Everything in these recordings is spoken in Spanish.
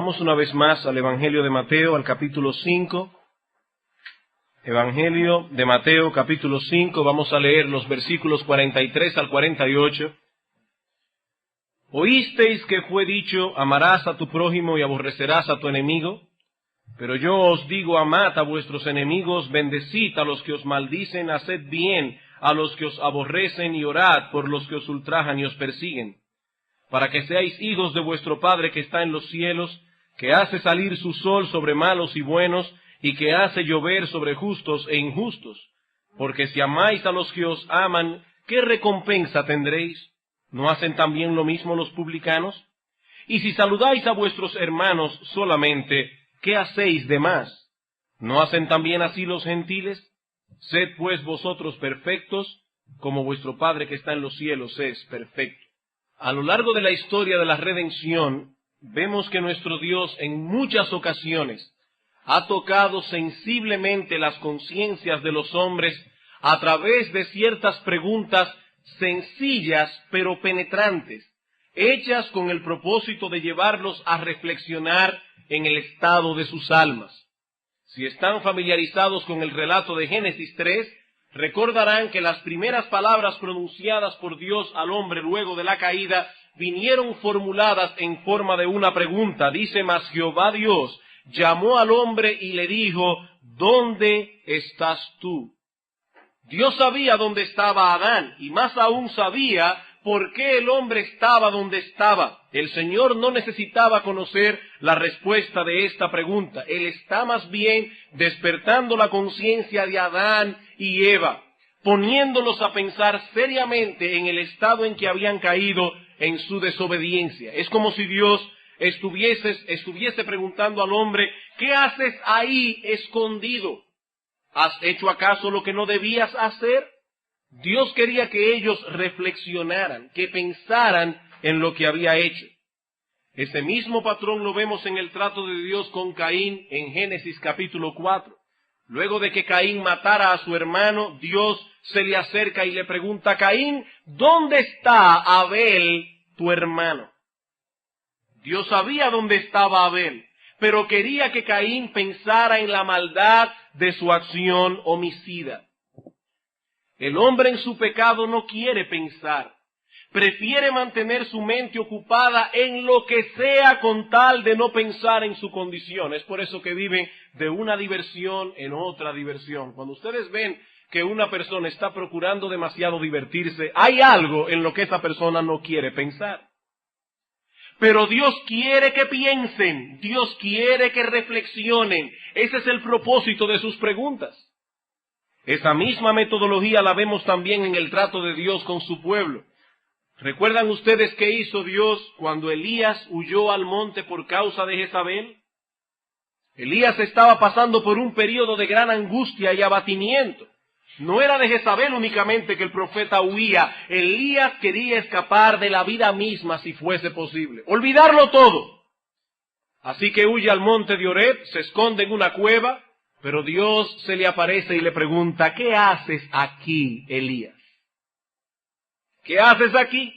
Vamos una vez más al Evangelio de Mateo, al capítulo 5. Evangelio de Mateo, capítulo 5. Vamos a leer los versículos 43 al 48. Oísteis que fue dicho, amarás a tu prójimo y aborrecerás a tu enemigo. Pero yo os digo, amad a vuestros enemigos, bendecid a los que os maldicen, haced bien a los que os aborrecen y orad por los que os ultrajan y os persiguen, para que seáis hijos de vuestro Padre que está en los cielos, que hace salir su sol sobre malos y buenos, y que hace llover sobre justos e injustos. Porque si amáis a los que os aman, ¿qué recompensa tendréis? ¿No hacen también lo mismo los publicanos? Y si saludáis a vuestros hermanos solamente, ¿qué hacéis de más? ¿No hacen también así los gentiles? Sed pues vosotros perfectos, como vuestro Padre que está en los cielos es perfecto. A lo largo de la historia de la redención, vemos que nuestro Dios en muchas ocasiones ha tocado sensiblemente las conciencias de los hombres a través de ciertas preguntas sencillas pero penetrantes, hechas con el propósito de llevarlos a reflexionar en el estado de sus almas. Si están familiarizados con el relato de Génesis 3, recordarán que las primeras palabras pronunciadas por Dios al hombre luego de la caída vinieron formuladas en forma de una pregunta. Dice: mas Jehová Dios llamó al hombre y le dijo, ¿dónde estás tú? Dios sabía dónde estaba Adán, y más aún sabía por qué el hombre estaba donde estaba. El Señor no necesitaba conocer la respuesta de esta pregunta. Él está más bien despertando la conciencia de Adán y Eva, poniéndolos a pensar seriamente en el estado en que habían caído en su desobediencia. Es como si Dios estuviese preguntando al hombre, ¿qué haces ahí escondido? ¿Has hecho acaso lo que no debías hacer? Dios quería que ellos reflexionaran, que pensaran en lo que había hecho. Ese mismo patrón lo vemos en el trato de Dios con Caín en Génesis capítulo 4. Luego de que Caín matara a su hermano, Dios se le acerca y le pregunta: Caín, ¿dónde está Abel, tu hermano? Dios sabía dónde estaba Abel, pero quería que Caín pensara en la maldad de su acción homicida. El hombre en su pecado no quiere pensar, prefiere mantener su mente ocupada en lo que sea con tal de no pensar en su condición. Es por eso que viven de una diversión en otra diversión. Cuando ustedes ven que una persona está procurando demasiado divertirse, hay algo en lo que esa persona no quiere pensar. Pero Dios quiere que piensen, Dios quiere que reflexionen. Ese es el propósito de sus preguntas. Esa misma metodología la vemos también en el trato de Dios con su pueblo. ¿Recuerdan ustedes qué hizo Dios cuando Elías huyó al monte por causa de Jezabel? Elías estaba pasando por un periodo de gran angustia y abatimiento. No era de Jezabel únicamente que el profeta huía. Elías quería escapar de la vida misma si fuese posible, olvidarlo todo. Así que huye al monte de Oreb, se esconde en una cueva, pero Dios se le aparece y le pregunta: ¿qué haces aquí, Elías? ¿Qué haces aquí?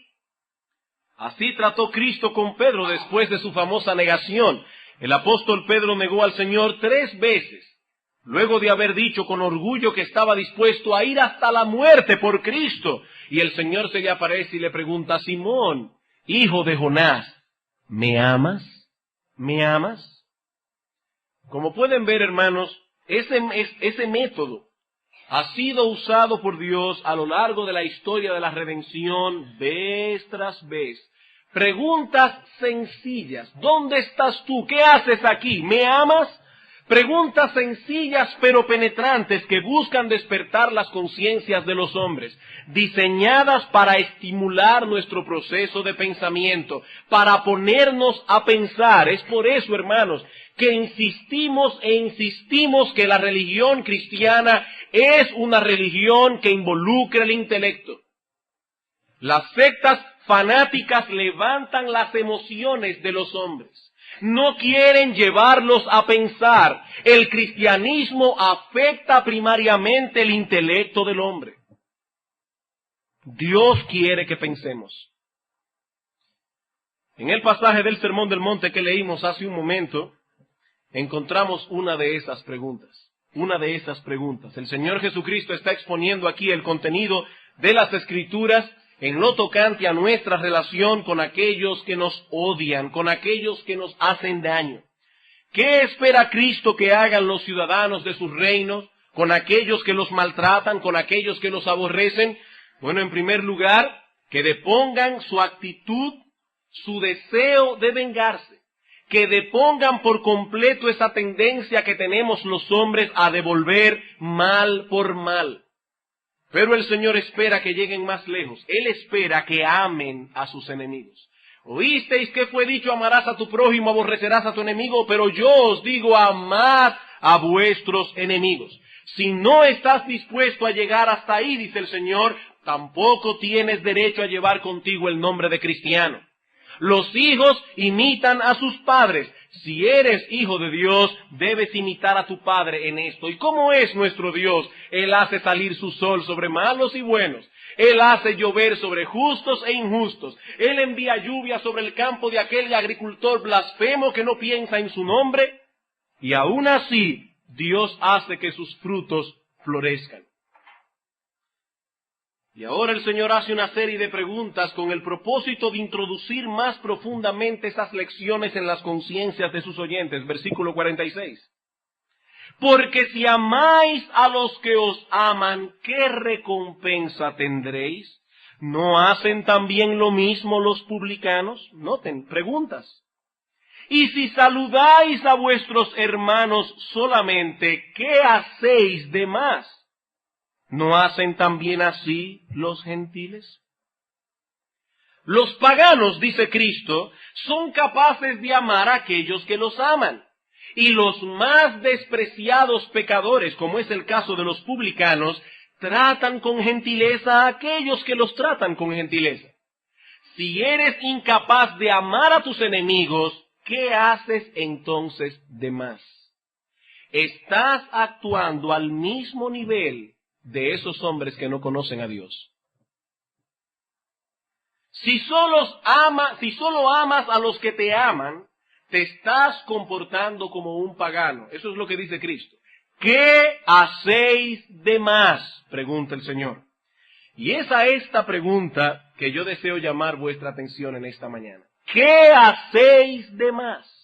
Así trató Cristo con Pedro después de su famosa negación. El apóstol Pedro negó al Señor 3 veces, luego de haber dicho con orgullo que estaba dispuesto a ir hasta la muerte por Cristo. Y el Señor se le aparece y le pregunta: Simón, hijo de Jonás, ¿me amas? ¿Me amas? Como pueden ver, hermanos, ese método ha sido usado por Dios a lo largo de la historia de la redención, vez tras vez. Preguntas sencillas: ¿dónde estás tú? ¿Qué haces aquí? ¿Me amas? Preguntas sencillas pero penetrantes que buscan despertar las conciencias de los hombres, diseñadas para estimular nuestro proceso de pensamiento, para ponernos a pensar. Es por eso, hermanos, que insistimos que la religión cristiana es una religión que involucra el intelecto. Las sectas fanáticas levantan las emociones de los hombres. No quieren llevarlos a pensar. El cristianismo afecta primariamente el intelecto del hombre. Dios quiere que pensemos. En el pasaje del Sermón del Monte que leímos hace un momento, encontramos una de esas preguntas. Una de esas preguntas. El Señor Jesucristo está exponiendo aquí el contenido de las Escrituras en lo tocante a nuestra relación con aquellos que nos odian, con aquellos que nos hacen daño. ¿Qué espera Cristo que hagan los ciudadanos de sus reinos con aquellos que los maltratan, con aquellos que los aborrecen? Bueno, en primer lugar, que depongan su actitud, su deseo de vengarse, que depongan por completo esa tendencia que tenemos los hombres a devolver mal por mal. Pero el Señor espera que lleguen más lejos. Él espera que amen a sus enemigos. Oísteis que fue dicho, amarás a tu prójimo, aborrecerás a tu enemigo, pero yo os digo, amad a vuestros enemigos. Si no estás dispuesto a llegar hasta ahí, dice el Señor, tampoco tienes derecho a llevar contigo el nombre de cristiano. Los hijos imitan a sus padres. Si eres hijo de Dios, debes imitar a tu Padre en esto. ¿Y cómo es nuestro Dios? Él hace salir su sol sobre malos y buenos. Él hace llover sobre justos e injustos. Él envía lluvia sobre el campo de aquel agricultor blasfemo que no piensa en su nombre. Y aún así, Dios hace que sus frutos florezcan. Y ahora el Señor hace una serie de preguntas con el propósito de introducir más profundamente esas lecciones en las conciencias de sus oyentes. Versículo 46. Porque si amáis a los que os aman, ¿qué recompensa tendréis? ¿No hacen también lo mismo los publicanos? Noten, preguntas. Y si saludáis a vuestros hermanos solamente, ¿qué hacéis de más? ¿No hacen también así los gentiles? Los paganos, dice Cristo, son capaces de amar a aquellos que los aman. Y los más despreciados pecadores, como es el caso de los publicanos, tratan con gentileza a aquellos que los tratan con gentileza. Si eres incapaz de amar a tus enemigos, ¿qué haces entonces de más? Estás actuando al mismo nivel de esos hombres que no conocen a Dios. Si solo amas a los que te aman, te estás comportando como un pagano. Eso es lo que dice Cristo. ¿Qué hacéis de más? Pregunta el Señor. Y es a esta pregunta que yo deseo llamar vuestra atención en esta mañana. ¿Qué hacéis de más?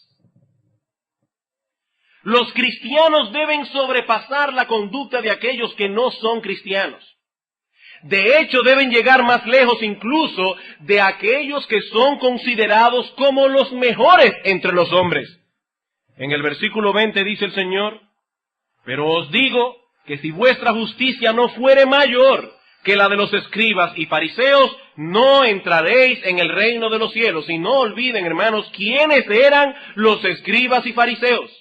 Los cristianos deben sobrepasar la conducta de aquellos que no son cristianos. De hecho, deben llegar más lejos incluso de aquellos que son considerados como los mejores entre los hombres. En el versículo 20 dice el Señor, pero os digo que si vuestra justicia no fuere mayor que la de los escribas y fariseos, no entraréis en el reino de los cielos. Y no olviden, hermanos, quiénes eran los escribas y fariseos.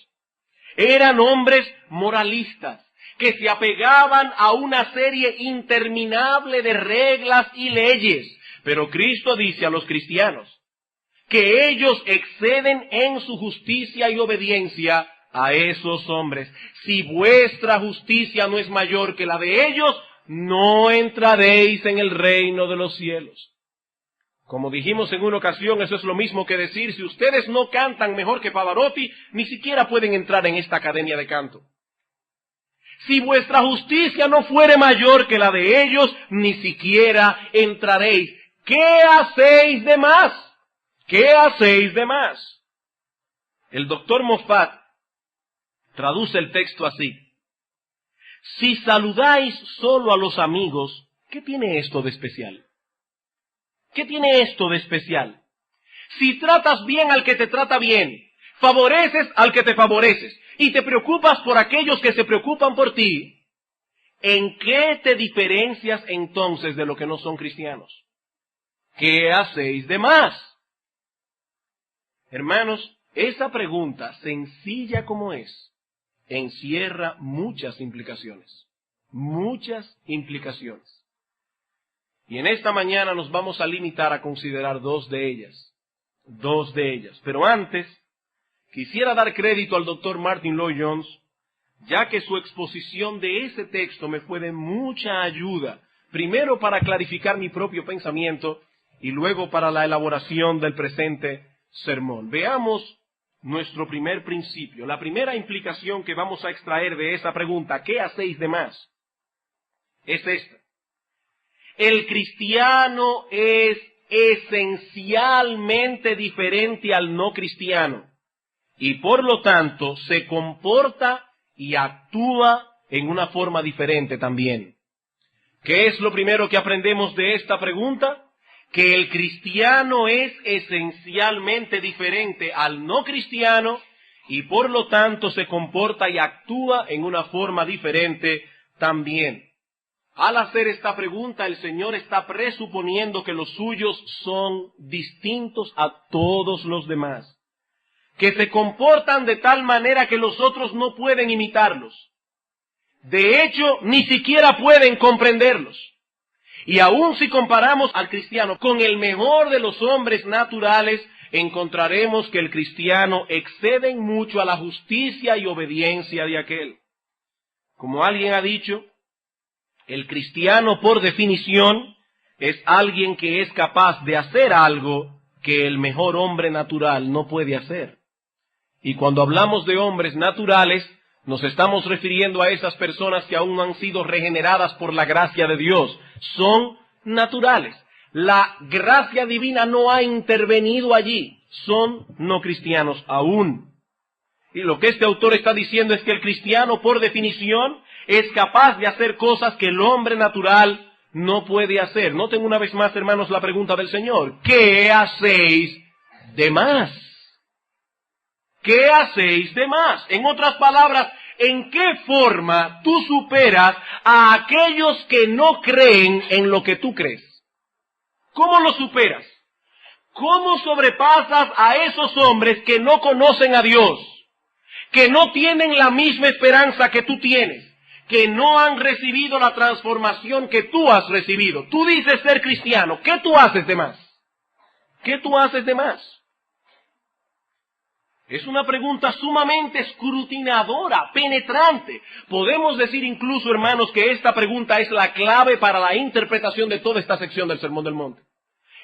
Eran hombres moralistas, que se apegaban a una serie interminable de reglas y leyes. Pero Cristo dice a los cristianos que ellos exceden en su justicia y obediencia a esos hombres. Si vuestra justicia no es mayor que la de ellos, no entraréis en el reino de los cielos. Como dijimos en una ocasión, eso es lo mismo que decir, si ustedes no cantan mejor que Pavarotti, ni siquiera pueden entrar en esta academia de canto. Si vuestra justicia no fuere mayor que la de ellos, ni siquiera entraréis. ¿Qué hacéis de más? ¿Qué hacéis de más? El doctor Moffat traduce el texto así. Si saludáis solo a los amigos, ¿qué tiene esto de especial? ¿Qué tiene esto de especial? Si tratas bien al que te trata bien, favoreces al que te favoreces, y te preocupas por aquellos que se preocupan por ti, ¿en qué te diferencias entonces de los que no son cristianos? ¿Qué hacéis de más? Hermanos, esa pregunta, sencilla como es, encierra muchas implicaciones. Muchas implicaciones. Y en esta mañana nos vamos a limitar a considerar dos de ellas. Pero antes, quisiera dar crédito al doctor Martin Lloyd-Jones, ya que su exposición de ese texto me fue de mucha ayuda, primero para clarificar mi propio pensamiento y luego para la elaboración del presente sermón. Veamos nuestro primer principio. La primera implicación que vamos a extraer de esa pregunta, ¿qué hacéis de más?, es esta. El cristiano es esencialmente diferente al no cristiano y por lo tanto se comporta y actúa en una forma diferente también. ¿Qué es lo primero que aprendemos de esta pregunta? Que el cristiano es esencialmente diferente al no cristiano y por lo tanto se comporta y actúa en una forma diferente también. Al hacer esta pregunta, el Señor está presuponiendo que los suyos son distintos a todos los demás, que se comportan de tal manera que los otros no pueden imitarlos. De hecho, ni siquiera pueden comprenderlos. Y aun si comparamos al cristiano con el mejor de los hombres naturales, encontraremos que el cristiano excede mucho a la justicia y obediencia de aquel. Como alguien ha dicho, el cristiano por definición es alguien que es capaz de hacer algo que el mejor hombre natural no puede hacer. Y cuando hablamos de hombres naturales, nos estamos refiriendo a esas personas que aún no han sido regeneradas por la gracia de Dios. Son naturales. La gracia divina no ha intervenido allí. Son no cristianos aún. Y lo que este autor está diciendo es que el cristiano, por definición, es capaz de hacer cosas que el hombre natural no puede hacer. Noten una vez más, hermanos, la pregunta del Señor. ¿Qué hacéis de más? ¿Qué hacéis de más? En otras palabras, ¿en qué forma tú superas a aquellos que no creen en lo que tú crees? ¿Cómo lo superas? ¿Cómo sobrepasas a esos hombres que no conocen a Dios, que no tienen la misma esperanza que tú tienes, que no han recibido la transformación que tú has recibido? Tú dices ser cristiano, ¿qué tú haces de más? ¿Qué tú haces de más? Es una pregunta sumamente escrutinadora, penetrante. Podemos decir incluso, hermanos, que esta pregunta es la clave para la interpretación de toda esta sección del Sermón del Monte.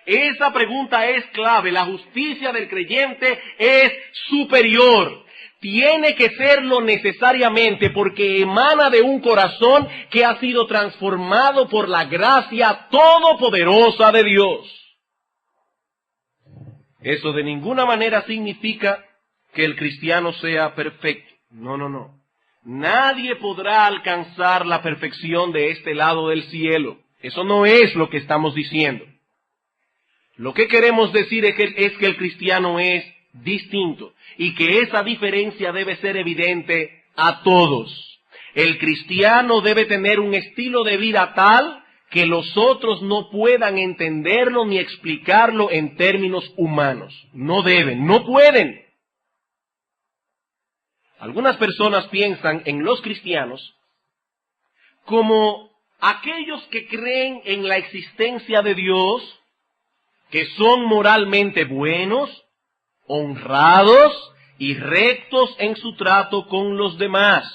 Esa pregunta es clave. La justicia del creyente es superior. Tiene que serlo necesariamente porque emana de un corazón que ha sido transformado por la gracia todopoderosa de Dios. Eso de ninguna manera significa que el cristiano sea perfecto. No, no, no. Nadie podrá alcanzar la perfección de este lado del cielo. Eso no es lo que estamos diciendo. Lo que queremos decir es que el cristiano es distinto y que esa diferencia debe ser evidente a todos. El cristiano debe tener un estilo de vida tal que los otros no puedan entenderlo ni explicarlo en términos humanos. No deben, no pueden. Algunas personas piensan en los cristianos como aquellos que creen en la existencia de Dios, que son moralmente buenos, honrados y rectos en su trato con los demás.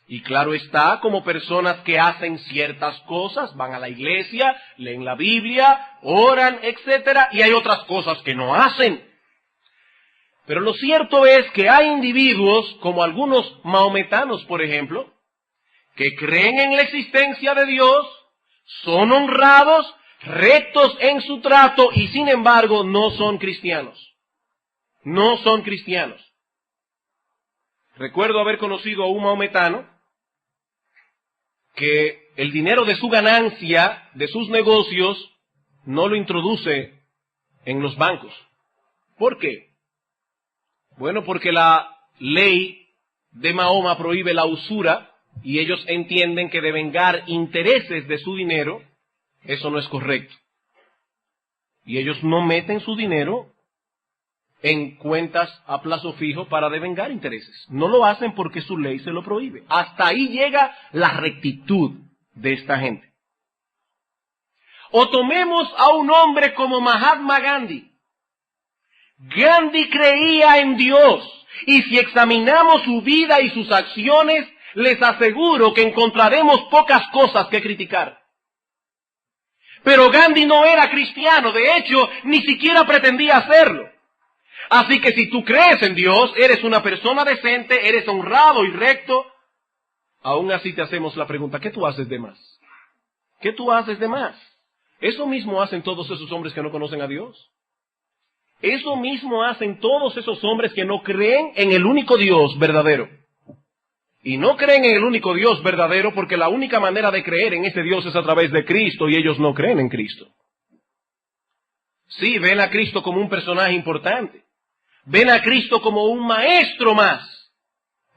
Y claro está, como personas que hacen ciertas cosas, van a la iglesia, leen la Biblia, oran, etc. Y hay otras cosas que no hacen. Pero lo cierto es que hay individuos, como algunos mahometanos, por ejemplo, que creen en la existencia de Dios, son honrados, rectos en su trato y sin embargo no son cristianos. No son cristianos. Recuerdo haber conocido a un mahometano que el dinero de su ganancia, de sus negocios, no lo introduce en los bancos. ¿Por qué? Bueno, porque la ley de Mahoma prohíbe la usura y ellos entienden que de vengar intereses de su dinero, eso no es correcto. Y ellos no meten su dinero en cuentas a plazo fijo para devengar intereses. No lo hacen porque su ley se lo prohíbe. Hasta ahí llega la rectitud de esta gente. O tomemos a un hombre como Mahatma Gandhi. Gandhi creía en Dios, y si examinamos su vida y sus acciones, les aseguro que encontraremos pocas cosas que criticar. Pero Gandhi no era cristiano, de hecho, ni siquiera pretendía hacerlo. Así que si tú crees en Dios, eres una persona decente, eres honrado y recto, aún así te hacemos la pregunta, ¿qué tú haces de más? ¿Qué tú haces de más? Eso mismo hacen todos esos hombres que no conocen a Dios. Eso mismo hacen todos esos hombres que no creen en el único Dios verdadero. Y no creen en el único Dios verdadero porque la única manera de creer en ese Dios es a través de Cristo y ellos no creen en Cristo. Sí, ven a Cristo como un personaje importante. Ven a Cristo como un maestro más.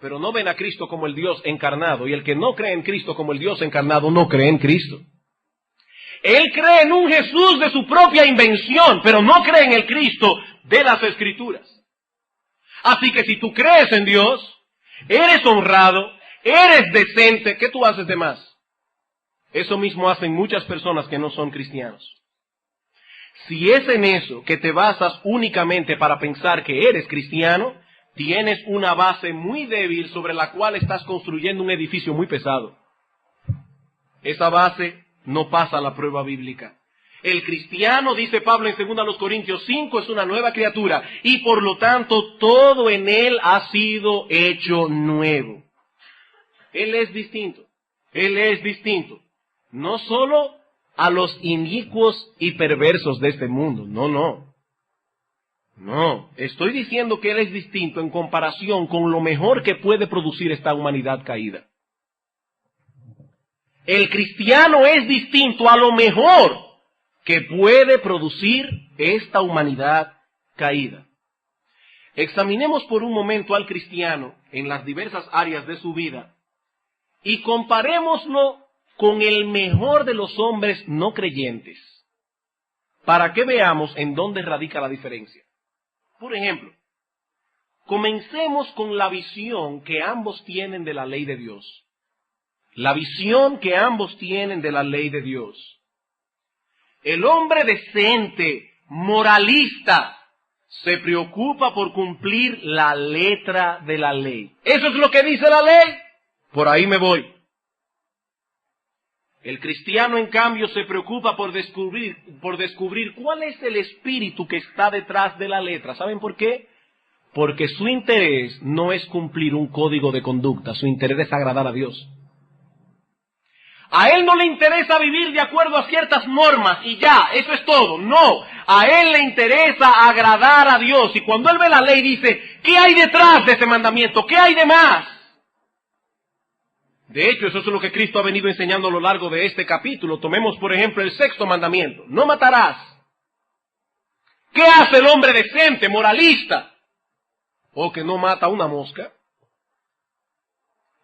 Pero no ven a Cristo como el Dios encarnado. Y el que no cree en Cristo como el Dios encarnado no cree en Cristo. Él cree en un Jesús de su propia invención, pero no cree en el Cristo de las Escrituras. Así que si tú crees en Dios, eres honrado, eres decente, ¿qué tú haces de más? Eso mismo hacen muchas personas que no son cristianos. Si es en eso que te basas únicamente para pensar que eres cristiano, tienes una base muy débil sobre la cual estás construyendo un edificio muy pesado. Esa base no pasa la prueba bíblica. El cristiano, dice Pablo en 2 Corintios 5, es una nueva criatura y por lo tanto todo en él ha sido hecho nuevo. Él es distinto. Él es distinto. No solo a los inicuos y perversos de este mundo. No, estoy diciendo que él es distinto en comparación con lo mejor que puede producir esta humanidad caída. El cristiano es distinto a lo mejor que puede producir esta humanidad caída. Examinemos por un momento al cristiano en las diversas áreas de su vida y comparémoslo con el mejor de los hombres no creyentes, para que veamos en dónde radica la diferencia. Por ejemplo, comencemos con la visión que ambos tienen de la ley de Dios. La visión que ambos tienen de la ley de Dios. El hombre decente, moralista, se preocupa por cumplir la letra de la ley. ¿Eso es lo que dice la ley? Por ahí me voy. El cristiano, en cambio, se preocupa por descubrir cuál es el espíritu que está detrás de la letra. ¿Saben por qué? Porque su interés no es cumplir un código de conducta, su interés es agradar a Dios. A él no le interesa vivir de acuerdo a ciertas normas y ya, eso es todo. No, a él le interesa agradar a Dios. Y cuando él ve la ley dice, ¿qué hay detrás de ese mandamiento? ¿Qué hay de más? De hecho, eso es lo que Cristo ha venido enseñando a lo largo de este capítulo. Tomemos, por ejemplo, el 6º mandamiento. No matarás. ¿Qué hace el hombre decente, moralista? O que no mata una mosca.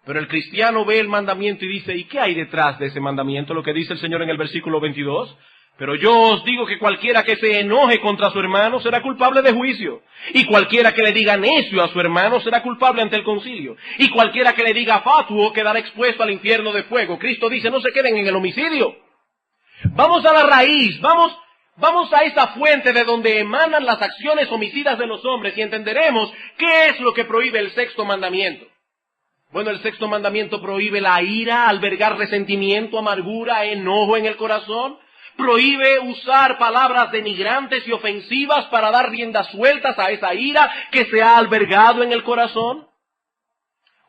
Pero el cristiano ve el mandamiento y dice, ¿y qué hay detrás de ese mandamiento? Lo que dice el Señor en el versículo 22. Pero yo os digo que cualquiera que se enoje contra su hermano será culpable de juicio. Y cualquiera que le diga necio a su hermano será culpable ante el concilio. Y cualquiera que le diga fatuo quedará expuesto al infierno de fuego. Cristo dice, no se queden en el homicidio. Vamos a la raíz, vamos a esa fuente de donde emanan las acciones homicidas de los hombres y entenderemos qué es lo que prohíbe el 6º mandamiento. Bueno, el 6º mandamiento prohíbe la ira, albergar resentimiento, amargura, enojo en el corazón. Prohíbe usar palabras denigrantes y ofensivas para dar riendas sueltas a esa ira que se ha albergado en el corazón.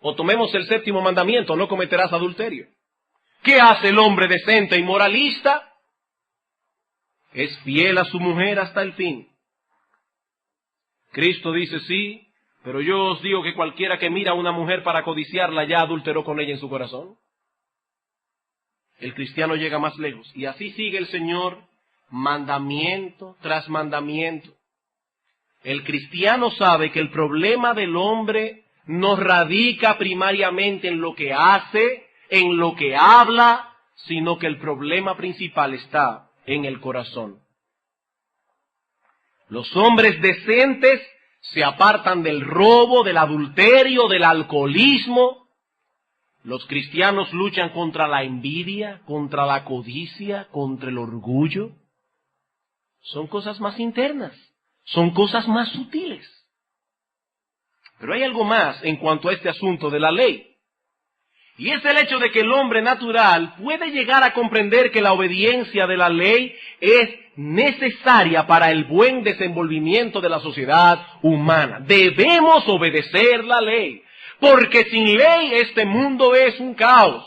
O tomemos el 7º mandamiento, no cometerás adulterio. ¿Qué hace el hombre decente y moralista? Es fiel a su mujer hasta el fin. Cristo dice sí, pero yo os digo que cualquiera que mira a una mujer para codiciarla ya adulteró con ella en su corazón. El cristiano llega más lejos. Y así sigue el Señor, mandamiento tras mandamiento. El cristiano sabe que el problema del hombre no radica primariamente en lo que hace, en lo que habla, sino que el problema principal está en el corazón. Los hombres decentes se apartan del robo, del adulterio, del alcoholismo. Los cristianos luchan contra la envidia, contra la codicia, contra el orgullo. Son cosas más internas, son cosas más sutiles. Pero hay algo más en cuanto a este asunto de la ley. Y es el hecho de que el hombre natural puede llegar a comprender que la obediencia de la ley es necesaria para el buen desenvolvimiento de la sociedad humana. Debemos obedecer la ley, porque sin ley este mundo es un caos.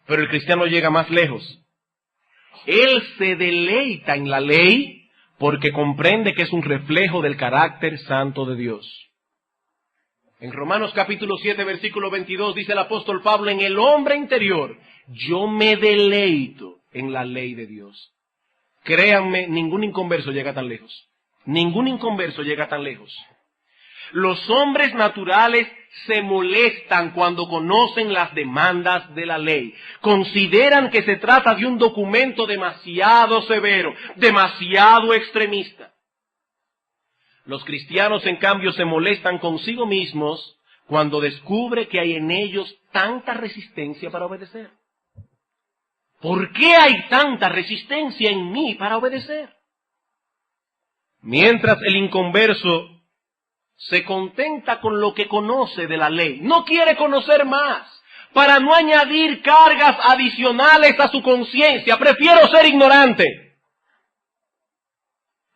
Pero el cristiano llega más lejos. Él se deleita en la ley porque comprende que es un reflejo del carácter santo de Dios. En Romanos capítulo 7, versículo 22, dice el apóstol Pablo, en el hombre interior, yo me deleito en la ley de Dios. Créanme, ningún inconverso llega tan lejos. Ningún inconverso llega tan lejos. Los hombres naturales se molestan cuando conocen las demandas de la ley. Consideran que se trata de un documento demasiado severo, demasiado extremista. Los cristianos, en cambio, se molestan consigo mismos cuando descubre que hay en ellos tanta resistencia para obedecer. ¿Por qué hay tanta resistencia en mí para obedecer? Mientras el inconverso se contenta con lo que conoce de la ley, no quiere conocer más, para no añadir cargas adicionales a su conciencia, prefiero ser ignorante.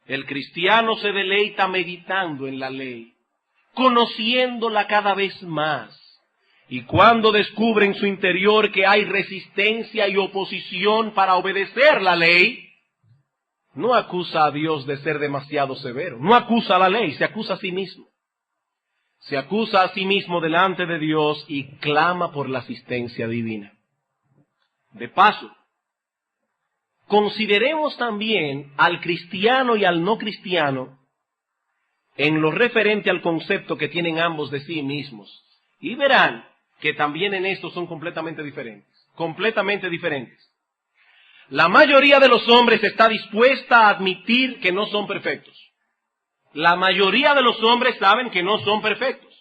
El cristiano se deleita meditando en la ley, conociéndola cada vez más. Y cuando descubre en su interior que hay resistencia y oposición para obedecer la ley, no acusa a Dios de ser demasiado severo, no acusa a la ley, se acusa a sí mismo. Se acusa a sí mismo delante de Dios y clama por la asistencia divina. De paso, consideremos también al cristiano y al no cristiano en lo referente al concepto que tienen ambos de sí mismos. Y verán que también en esto son completamente diferentes. Completamente diferentes. La mayoría de los hombres está dispuesta a admitir que no son perfectos. La mayoría de los hombres saben que no son perfectos.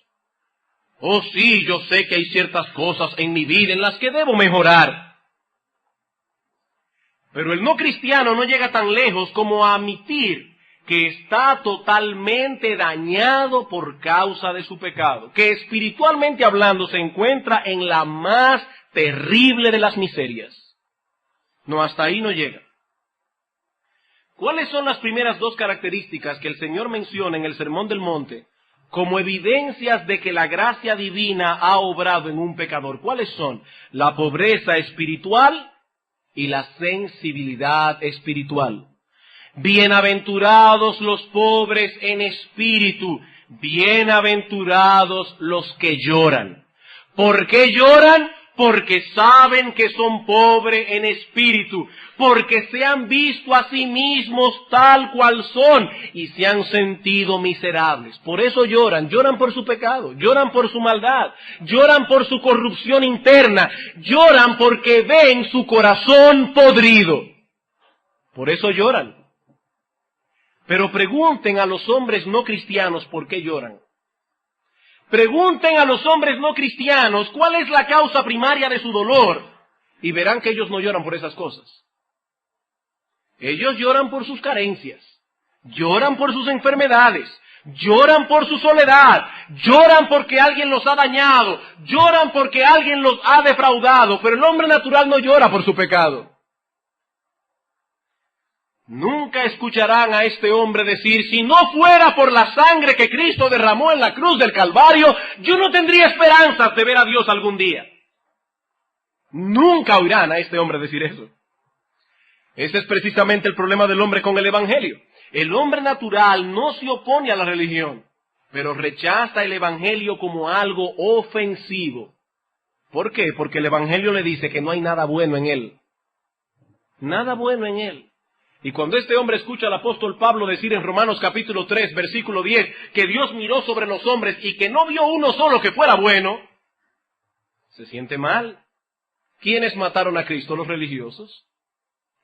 Oh sí, yo sé que hay ciertas cosas en mi vida en las que debo mejorar. Pero el no cristiano no llega tan lejos como a admitir que está totalmente dañado por causa de su pecado, que espiritualmente hablando se encuentra en la más terrible de las miserias. No, hasta ahí no llega. ¿Cuáles son las primeras dos características que el Señor menciona en el Sermón del Monte como evidencias de que la gracia divina ha obrado en un pecador? ¿Cuáles son? La pobreza espiritual y la sensibilidad espiritual. Bienaventurados los pobres en espíritu, bienaventurados los que lloran. ¿Por qué lloran? Porque saben que son pobres en espíritu, porque se han visto a sí mismos tal cual son y se han sentido miserables. Por eso lloran, lloran por su pecado, lloran por su maldad, lloran por su corrupción interna, lloran porque ven su corazón podrido. Por eso lloran. Pero pregunten a los hombres no cristianos por qué lloran. Pregunten a los hombres no cristianos cuál es la causa primaria de su dolor y verán que ellos no lloran por esas cosas. Ellos lloran por sus carencias, lloran por sus enfermedades, lloran por su soledad, lloran porque alguien los ha dañado, lloran porque alguien los ha defraudado, pero el hombre natural no llora por su pecado. Nunca escucharán a este hombre decir, si no fuera por la sangre que Cristo derramó en la cruz del Calvario, yo no tendría esperanzas de ver a Dios algún día. Nunca oirán a este hombre decir eso. Ese es precisamente el problema del hombre con el Evangelio. El hombre natural no se opone a la religión, pero rechaza el Evangelio como algo ofensivo. ¿Por qué? Porque el Evangelio le dice que no hay nada bueno en él. Nada bueno en él. Y cuando este hombre escucha al apóstol Pablo decir en Romanos capítulo 3, versículo 10, que Dios miró sobre los hombres y que no vio uno solo que fuera bueno, se siente mal. ¿Quiénes mataron a Cristo? Los religiosos.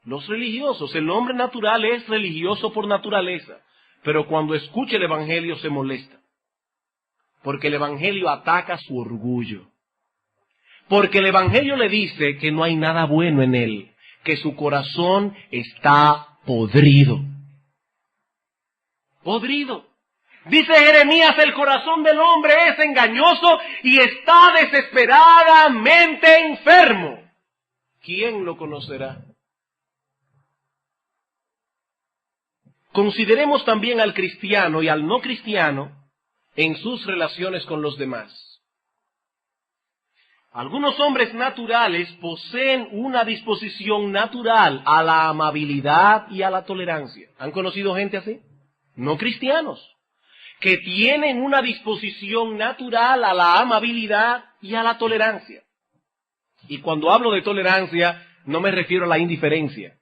Los religiosos. El hombre natural es religioso por naturaleza, pero cuando escucha el Evangelio se molesta. Porque el Evangelio ataca su orgullo. Porque el Evangelio le dice que no hay nada bueno en él, que su corazón está podrido. Podrido. Dice Jeremías, el corazón del hombre es engañoso y está desesperadamente enfermo. ¿Quién lo conocerá? Consideremos también al cristiano y al no cristiano en sus relaciones con los demás. Algunos hombres naturales poseen una disposición natural a la amabilidad y a la tolerancia. ¿Han conocido gente así? No cristianos, que tienen una disposición natural a la amabilidad y a la tolerancia. Y cuando hablo de tolerancia, no me refiero a la indiferencia.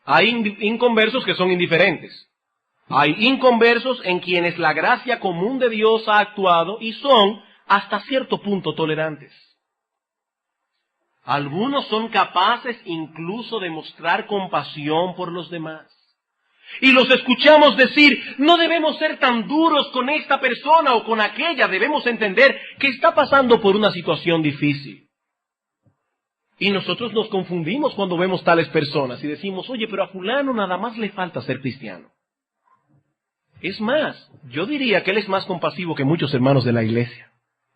Hay inconversos que son indiferentes. Hay inconversos en quienes la gracia común de Dios ha actuado y son, hasta cierto punto, tolerantes. Algunos son capaces incluso de mostrar compasión por los demás. Y los escuchamos decir, no debemos ser tan duros con esta persona o con aquella, debemos entender que está pasando por una situación difícil. Y nosotros nos confundimos cuando vemos tales personas y decimos, oye, pero a fulano nada más le falta ser cristiano. Es más, yo diría que él es más compasivo que muchos hermanos de la iglesia.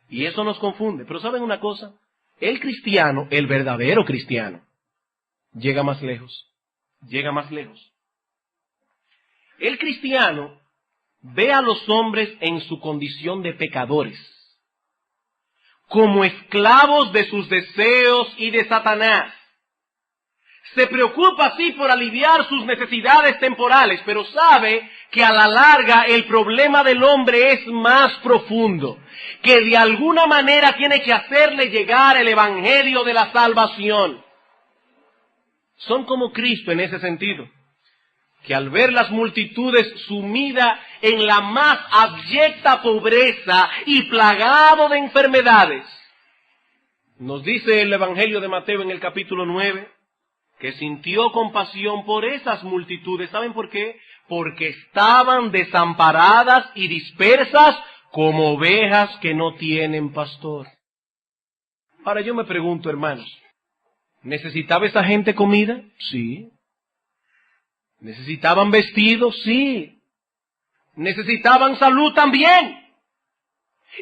Y eso nos confunde. Pero ¿saben una cosa? El cristiano, el verdadero cristiano, llega más lejos. Llega más lejos. El cristiano ve a los hombres en su condición de pecadores, como esclavos de sus deseos y de Satanás. Se preocupa sí por aliviar sus necesidades temporales, pero sabe que a la larga el problema del hombre es más profundo, que de alguna manera tiene que hacerle llegar el evangelio de la salvación. Son como Cristo en ese sentido, que al ver las multitudes sumidas en la más abyecta pobreza y plagado de enfermedades, nos dice el Evangelio de Mateo en el capítulo 9, que sintió compasión por esas multitudes. ¿Saben por qué? Porque estaban desamparadas y dispersas como ovejas que no tienen pastor. Ahora yo me pregunto, hermanos, ¿necesitaba esa gente comida? Sí. ¿Necesitaban vestidos? Sí. ¿Necesitaban salud? También.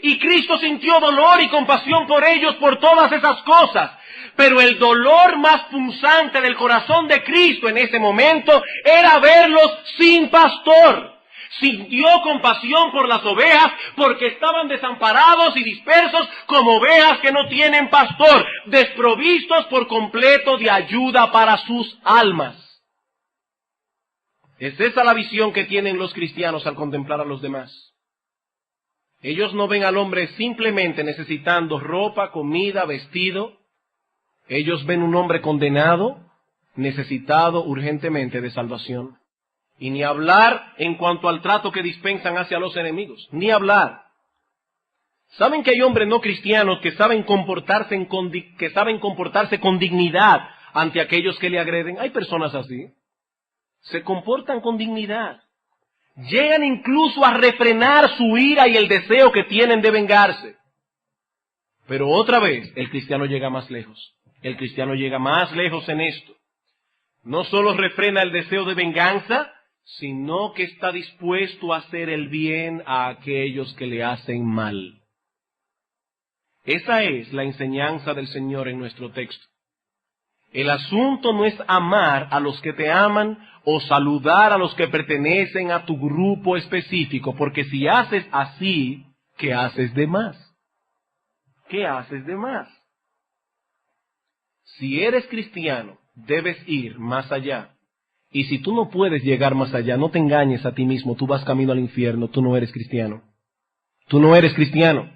Y Cristo sintió dolor y compasión por ellos, por todas esas cosas. Pero el dolor más punzante del corazón de Cristo en ese momento era verlos sin pastor. Sintió compasión por las ovejas porque estaban desamparados y dispersos como ovejas que no tienen pastor, desprovistos por completo de ayuda para sus almas. ¿Es esa la visión que tienen los cristianos al contemplar a los demás? Ellos no ven al hombre simplemente necesitando ropa, comida, vestido. Ellos ven un hombre condenado, necesitado urgentemente de salvación. Y ni hablar en cuanto al trato que dispensan hacia los enemigos. Ni hablar. ¿Saben que hay hombres no cristianos que saben comportarse con dignidad ante aquellos que le agreden? Hay personas así. Se comportan con dignidad. Llegan incluso a refrenar su ira y el deseo que tienen de vengarse. Pero otra vez, el cristiano llega más lejos. El cristiano llega más lejos en esto. No solo refrena el deseo de venganza, sino que está dispuesto a hacer el bien a aquellos que le hacen mal. Esa es la enseñanza del Señor en nuestro texto. El asunto no es amar a los que te aman o saludar a los que pertenecen a tu grupo específico, porque si haces así, ¿qué haces de más? ¿Qué haces de más? Si eres cristiano, debes ir más allá. Y si tú no puedes llegar más allá, no te engañes a ti mismo, tú vas camino al infierno, tú no eres cristiano. Tú no eres cristiano.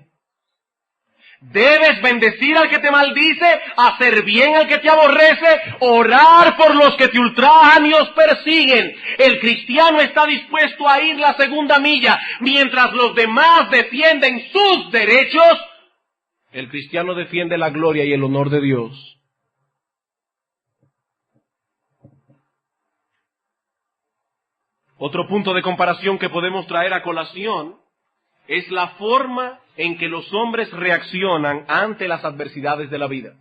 Debes bendecir al que te maldice, hacer bien al que te aborrece, orar por los que te ultrajan y os persiguen. El cristiano está dispuesto a ir la segunda milla, mientras los demás defienden sus derechos. El cristiano defiende la gloria y el honor de Dios. Otro punto de comparación que podemos traer a colación es la forma en que los hombres reaccionan ante las adversidades de la vida.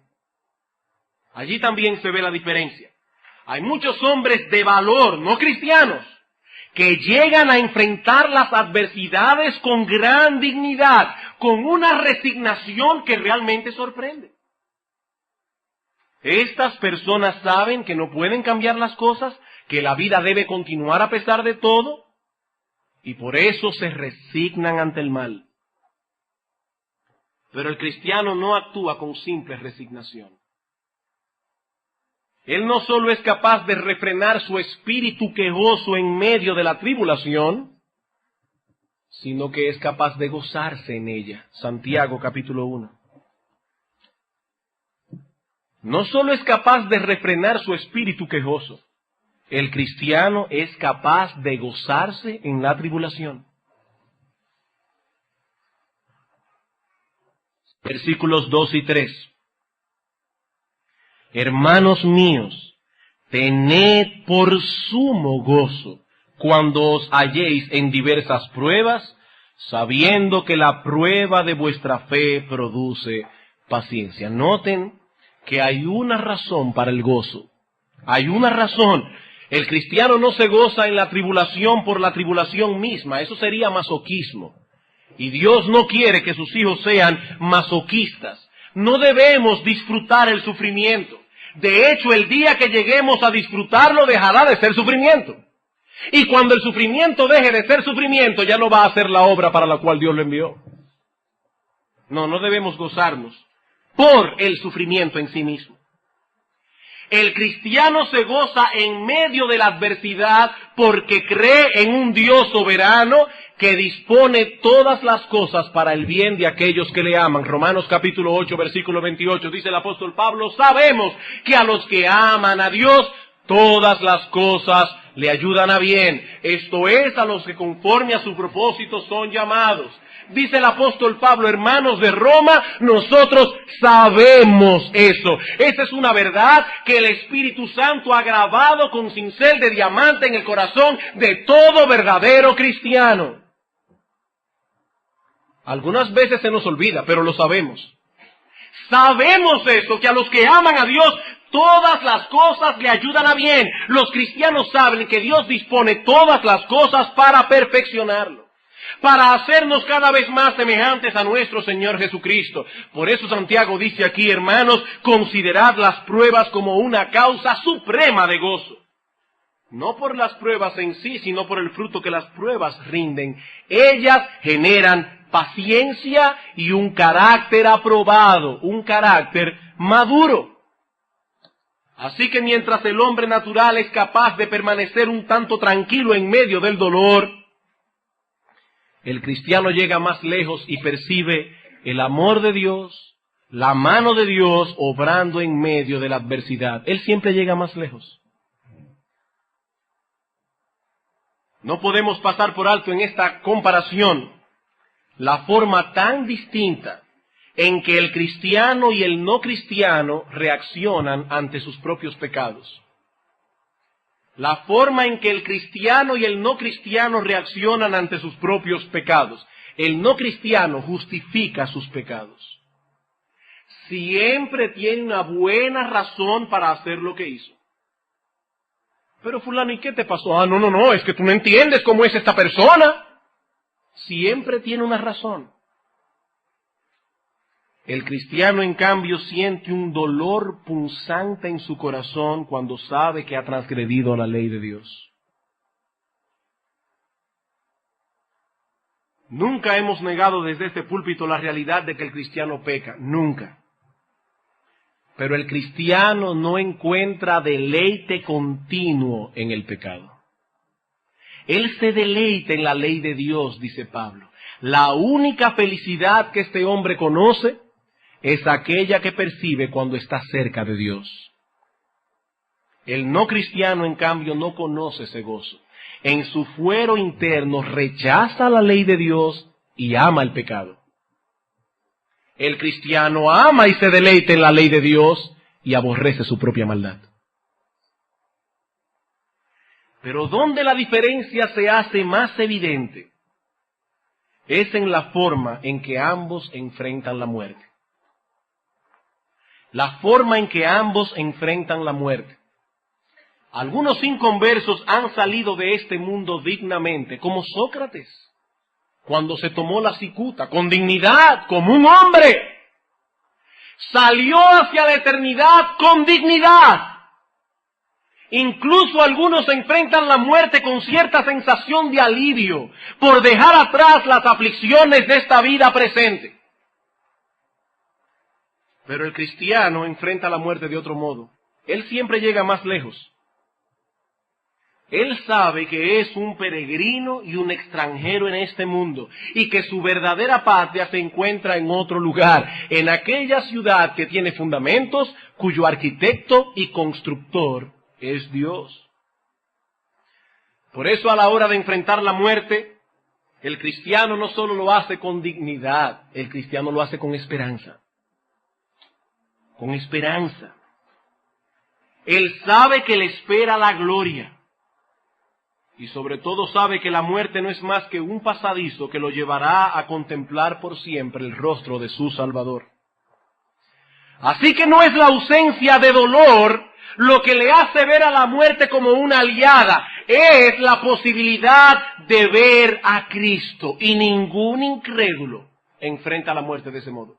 Allí también se ve la diferencia. Hay muchos hombres de valor, no cristianos, que llegan a enfrentar las adversidades con gran dignidad, con una resignación que realmente sorprende. Estas personas saben que no pueden cambiar las cosas, que la vida debe continuar a pesar de todo, y por eso se resignan ante el mal. Pero el cristiano no actúa con simple resignación. Él no solo es capaz de refrenar su espíritu quejoso en medio de la tribulación, sino que es capaz de gozarse en ella. Santiago capítulo 1. No solo es capaz de refrenar su espíritu quejoso, el cristiano es capaz de gozarse en la tribulación. Versículos 2 y 3. Hermanos míos, tened por sumo gozo cuando os halléis en diversas pruebas, sabiendo que la prueba de vuestra fe produce paciencia. Noten que hay una razón para el gozo. Hay una razón. El cristiano no se goza en la tribulación por la tribulación misma. Eso sería masoquismo. Y Dios no quiere que sus hijos sean masoquistas. No debemos disfrutar el sufrimiento. De hecho, el día que lleguemos a disfrutarlo dejará de ser sufrimiento. Y cuando el sufrimiento deje de ser sufrimiento, ya no va a ser la obra para la cual Dios lo envió. No debemos gozarnos por el sufrimiento en sí mismo. El cristiano se goza en medio de la adversidad porque cree en un Dios soberano que dispone todas las cosas para el bien de aquellos que le aman. Romanos capítulo 8, versículo 28, dice el apóstol Pablo, sabemos que a los que aman a Dios, todas las cosas le ayudan a bien. Esto es, a los que conforme a su propósito son llamados. Dice el apóstol Pablo, hermanos de Roma, nosotros sabemos eso. Esa es una verdad que el Espíritu Santo ha grabado con cincel de diamante en el corazón de todo verdadero cristiano. Algunas veces se nos olvida, pero lo sabemos. Sabemos eso, que a los que aman a Dios, todas las cosas le ayudan a bien. Los cristianos saben que Dios dispone todas las cosas para perfeccionarlo, para hacernos cada vez más semejantes a nuestro Señor Jesucristo. Por eso Santiago dice aquí, hermanos, considerad las pruebas como una causa suprema de gozo. No por las pruebas en sí, sino por el fruto que las pruebas rinden. Ellas generan paciencia y un carácter aprobado, un carácter maduro. Así que mientras el hombre natural es capaz de permanecer un tanto tranquilo en medio del dolor, el cristiano llega más lejos y percibe el amor de Dios, la mano de Dios obrando en medio de la adversidad. Él siempre llega más lejos. No podemos pasar por alto en esta comparación la forma tan distinta en que el cristiano y el no cristiano reaccionan ante sus propios pecados. La forma en que el cristiano y el no cristiano reaccionan ante sus propios pecados. El no cristiano justifica sus pecados. Siempre tiene una buena razón para hacer lo que hizo. Pero fulano, ¿y qué te pasó? No, es que tú no entiendes cómo es esta persona. Siempre tiene una razón. El cristiano, en cambio, siente un dolor punzante en su corazón cuando sabe que ha transgredido la ley de Dios. Nunca hemos negado desde este púlpito la realidad de que el cristiano peca, nunca. Pero el cristiano no encuentra deleite continuo en el pecado. Él se deleita en la ley de Dios, dice Pablo. La única felicidad que este hombre conoce es aquella que percibe cuando está cerca de Dios. El no cristiano, en cambio, no conoce ese gozo. En su fuero interno rechaza la ley de Dios y ama el pecado. El cristiano ama y se deleita en la ley de Dios y aborrece su propia maldad. Pero donde la diferencia se hace más evidente es en la forma en que ambos enfrentan la muerte. La forma en que ambos enfrentan la muerte. Algunos inconversos han salido de este mundo dignamente, como Sócrates, cuando se tomó la cicuta, con dignidad, como un hombre. Salió hacia la eternidad con dignidad. Incluso algunos enfrentan la muerte con cierta sensación de alivio por dejar atrás las aflicciones de esta vida presente. Pero el cristiano enfrenta la muerte de otro modo. Él siempre llega más lejos. Él sabe que es un peregrino y un extranjero en este mundo y que su verdadera patria se encuentra en otro lugar, en aquella ciudad que tiene fundamentos, cuyo arquitecto y constructor es Dios. Por eso a la hora de enfrentar la muerte, el cristiano no solo lo hace con dignidad, el cristiano lo hace con esperanza. Con esperanza. Él sabe que le espera la gloria. Y sobre todo sabe que la muerte no es más que un pasadizo que lo llevará a contemplar por siempre el rostro de su Salvador. Así que no es la ausencia de dolor lo que le hace ver a la muerte como una aliada, es la posibilidad de ver a Cristo. Y ningún incrédulo enfrenta la muerte de ese modo.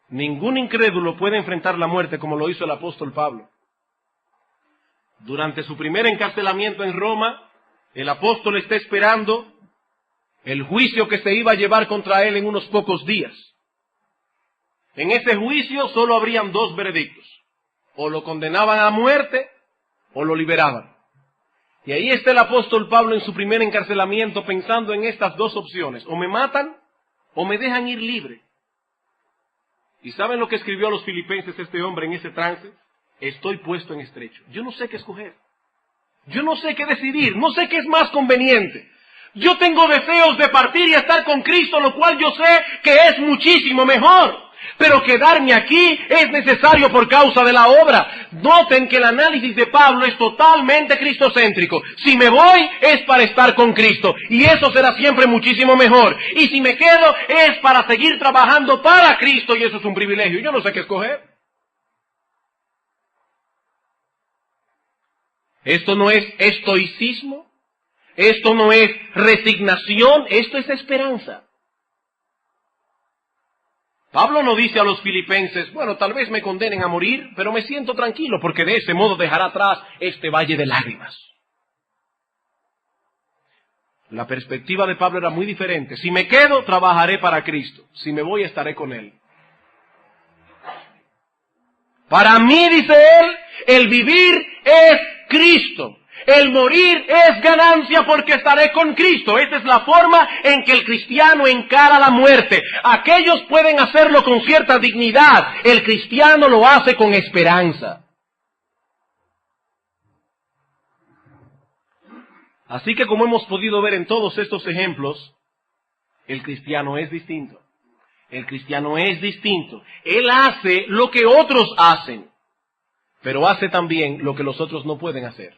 Ningún incrédulo puede enfrentar la muerte como lo hizo el apóstol Pablo. Durante su primer encarcelamiento en Roma, el apóstol está esperando el juicio que se iba a llevar contra él en unos pocos días. En ese juicio solo habrían dos veredictos. O lo condenaban a muerte o lo liberaban. Y ahí está el apóstol Pablo en su primer encarcelamiento pensando en estas dos opciones. O me matan o me dejan ir libre. ¿Y saben lo que escribió a los filipenses este hombre en ese trance? Estoy puesto en estrecho. Yo no sé qué escoger. Yo no sé qué decidir. No sé qué es más conveniente. Yo tengo deseos de partir y estar con Cristo, lo cual yo sé que es muchísimo mejor. Pero quedarme aquí es necesario por causa de la obra. Noten que el análisis de Pablo es totalmente cristocéntrico. Si me voy es para estar con Cristo. Y eso será siempre muchísimo mejor. Y si me quedo es para seguir trabajando para Cristo. Y eso es un privilegio. Yo no sé qué escoger. Esto no es estoicismo. Esto no es resignación. Esto es esperanza. Pablo no dice a los filipenses, bueno, tal vez me condenen a morir, pero me siento tranquilo porque de ese modo dejará atrás este valle de lágrimas. La perspectiva de Pablo era muy diferente. Si me quedo, trabajaré para Cristo. Si me voy, estaré con Él. Para mí, dice él, el vivir es Cristo. El morir es ganancia porque estaré con Cristo. Esta es la forma en que el cristiano encara la muerte. Aquellos pueden hacerlo con cierta dignidad. El cristiano lo hace con esperanza. Así que como hemos podido ver en todos estos ejemplos, el cristiano es distinto. El cristiano es distinto. Él hace lo que otros hacen, pero hace también lo que los otros no pueden hacer.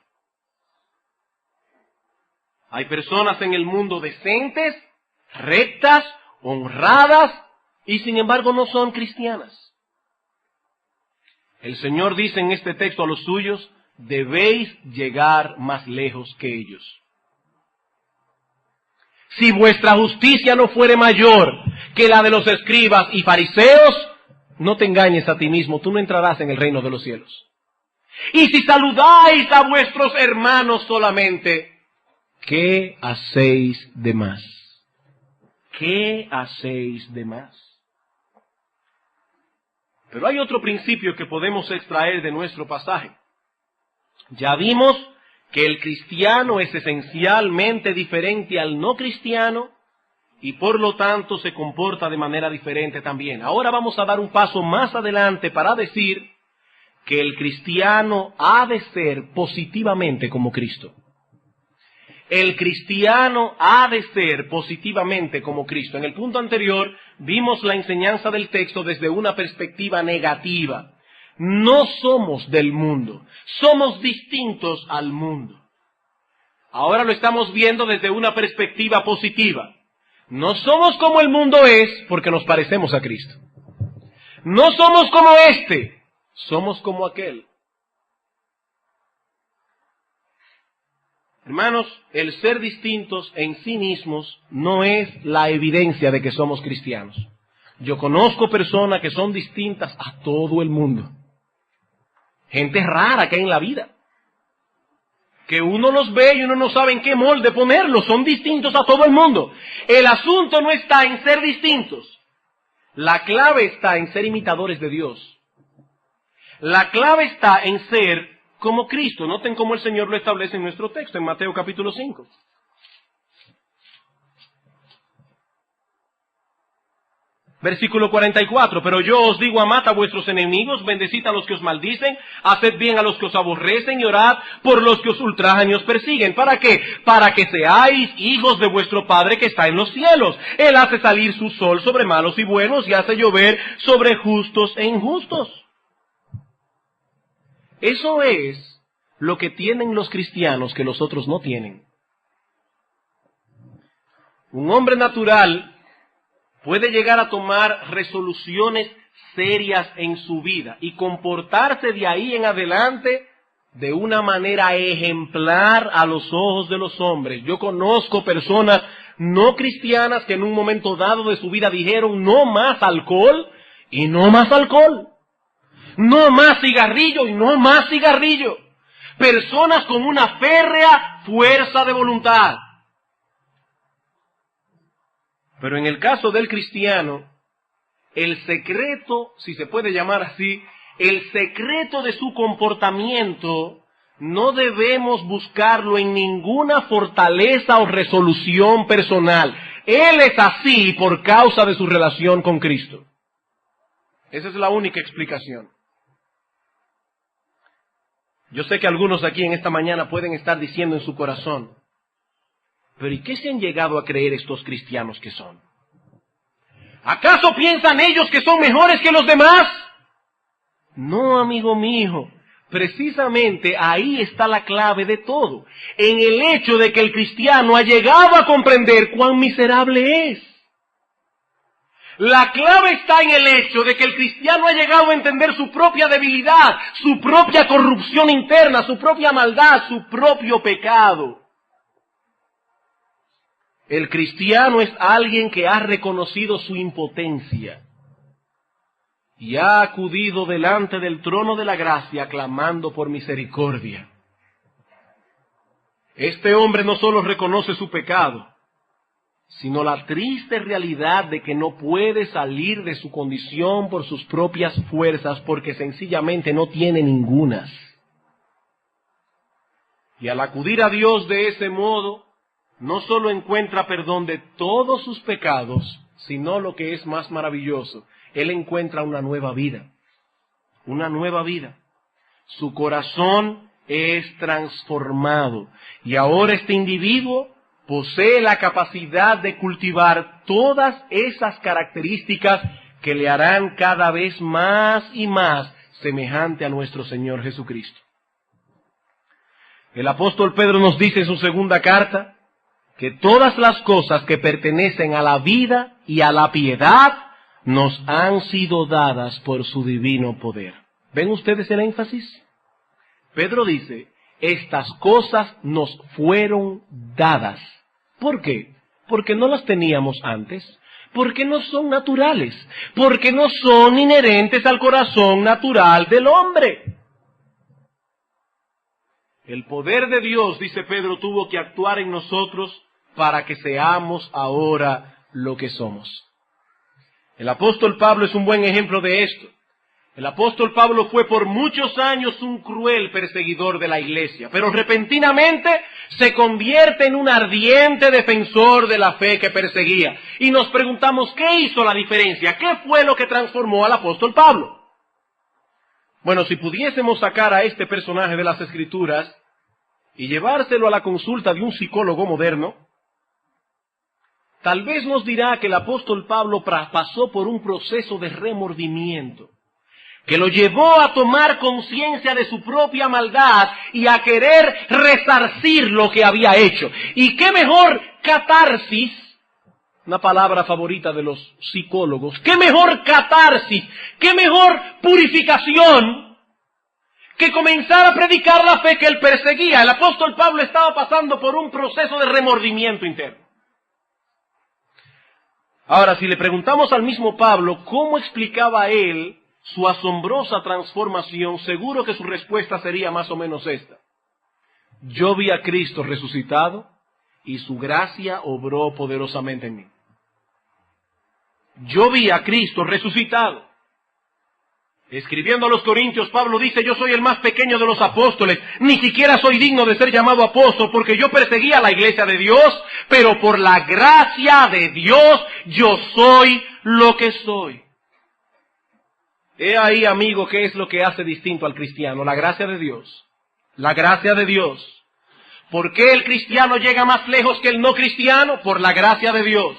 Hay personas en el mundo decentes, rectas, honradas, y sin embargo no son cristianas. El Señor dice en este texto a los suyos, debéis llegar más lejos que ellos. Si vuestra justicia no fuere mayor que la de los escribas y fariseos, no te engañes a ti mismo, tú no entrarás en el reino de los cielos. Y si saludáis a vuestros hermanos solamente, ¿qué hacéis de más? ¿Qué hacéis de más? Pero hay otro principio que podemos extraer de nuestro pasaje. Ya vimos que el cristiano es esencialmente diferente al no cristiano y por lo tanto se comporta de manera diferente también. Ahora vamos a dar un paso más adelante para decir que el cristiano ha de ser positivamente como Cristo. El cristiano ha de ser positivamente como Cristo. En el punto anterior vimos la enseñanza del texto desde una perspectiva negativa. No somos del mundo, somos distintos al mundo. Ahora lo estamos viendo desde una perspectiva positiva. No somos como el mundo es porque nos parecemos a Cristo. No somos como somos como aquel. Hermanos, el ser distintos en sí mismos no es la evidencia de que somos cristianos. Yo conozco personas que son distintas a todo el mundo. Gente rara que hay en la vida. Que uno los ve y uno no sabe en qué molde ponerlos. Son distintos a todo el mundo. El asunto no está en ser distintos. La clave está en ser imitadores de Dios. La clave está en ser como Cristo. Noten cómo el Señor lo establece en nuestro texto, en Mateo capítulo 5. Versículo 44, pero yo os digo, amad a vuestros enemigos, bendecid a los que os maldicen, haced bien a los que os aborrecen y orad por los que os ultrajan y os persiguen. ¿Para qué? Para que seáis hijos de vuestro Padre que está en los cielos. Él hace salir su sol sobre malos y buenos y hace llover sobre justos e injustos. Eso es lo que tienen los cristianos que los otros no tienen. Un hombre natural puede llegar a tomar resoluciones serias en su vida y comportarse de ahí en adelante de una manera ejemplar a los ojos de los hombres. Yo conozco personas no cristianas que en un momento dado de su vida dijeron no más alcohol y no más alcohol. No más cigarrillo y no más cigarrillo. Personas con una férrea fuerza de voluntad. Pero en el caso del cristiano, el secreto, si se puede llamar así, el secreto de su comportamiento, no debemos buscarlo en ninguna fortaleza o resolución personal. Él es así por causa de su relación con Cristo. Esa es la única explicación. Yo sé que algunos aquí en esta mañana pueden estar diciendo en su corazón, pero ¿y qué se han llegado a creer estos cristianos que son? ¿Acaso piensan ellos que son mejores que los demás? No, amigo mío, precisamente ahí está la clave de todo, en el hecho de que el cristiano ha llegado a comprender cuán miserable es. La clave está en el hecho de que el cristiano ha llegado a entender su propia debilidad, su propia corrupción interna, su propia maldad, su propio pecado. El cristiano es alguien que ha reconocido su impotencia y ha acudido delante del trono de la gracia clamando por misericordia. Este hombre no solo reconoce su pecado, sino la triste realidad de que no puede salir de su condición por sus propias fuerzas porque sencillamente no tiene ningunas. Y al acudir a Dios de ese modo, no solo encuentra perdón de todos sus pecados, sino lo que es más maravilloso, él encuentra una nueva vida. Una nueva vida. Su corazón es transformado y ahora este individuo posee la capacidad de cultivar todas esas características que le harán cada vez más y más semejante a nuestro Señor Jesucristo. El apóstol Pedro nos dice en su segunda carta que todas las cosas que pertenecen a la vida y a la piedad nos han sido dadas por su divino poder. ¿Ven ustedes el énfasis? Pedro dice, estas cosas nos fueron dadas. ¿Por qué? Porque no las teníamos antes, porque no son naturales, porque no son inherentes al corazón natural del hombre. El poder de Dios, dice Pedro, tuvo que actuar en nosotros para que seamos ahora lo que somos. El apóstol Pablo es un buen ejemplo de esto. El apóstol Pablo fue por muchos años un cruel perseguidor de la iglesia, pero repentinamente se convierte en un ardiente defensor de la fe que perseguía. Y nos preguntamos, ¿qué hizo la diferencia? ¿Qué fue lo que transformó al apóstol Pablo? Bueno, si pudiésemos sacar a este personaje de las Escrituras y llevárselo a la consulta de un psicólogo moderno, tal vez nos dirá que el apóstol Pablo pasó por un proceso de remordimiento, que lo llevó a tomar conciencia de su propia maldad y a querer resarcir lo que había hecho. ¿Y qué mejor catarsis? Una palabra favorita de los psicólogos. ¿Qué mejor catarsis? ¿Qué mejor purificación que comenzara a predicar la fe que él perseguía. El apóstol Pablo estaba pasando por un proceso de remordimiento interno. Ahora, si le preguntamos al mismo Pablo cómo explicaba él su asombrosa transformación, seguro que su respuesta sería más o menos esta: yo vi a Cristo resucitado y su gracia obró poderosamente en mí. Yo vi a Cristo resucitado. Escribiendo a los Corintios, Pablo dice: yo soy el más pequeño de los apóstoles, ni siquiera soy digno de ser llamado apóstol, porque yo perseguía a la iglesia de Dios, pero por la gracia de Dios yo soy lo que soy. He ahí, amigo, qué es lo que hace distinto al cristiano: la gracia de Dios. La gracia de Dios. ¿Por qué el cristiano llega más lejos que el no cristiano? Por la gracia de Dios.